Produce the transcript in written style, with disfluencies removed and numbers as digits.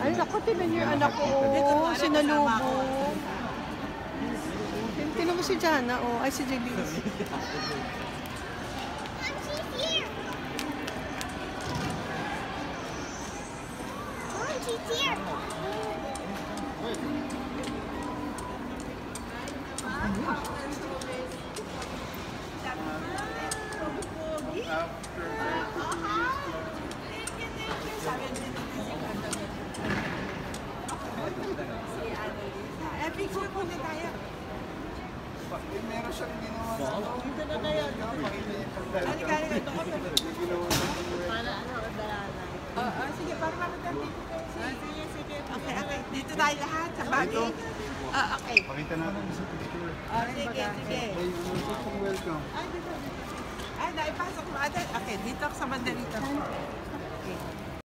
Ay, naku, tinan niyo yung anak ko. Sinalubong. Tinan mo si Jana, oh. Ay, si Jelise. She's here. Picture po na tayo. Meron siya rin ginawa sa Dito na tayo. Halika, ito ko. Para ano, darana. Sige, para makita dito. Sige. Okay. Dito tayo lahat sa bagay. Okay. Pakita natin sa picture. Sige. May welcome. Ay, naipasok mo agad. Okay, dito sa banda dito. Okay.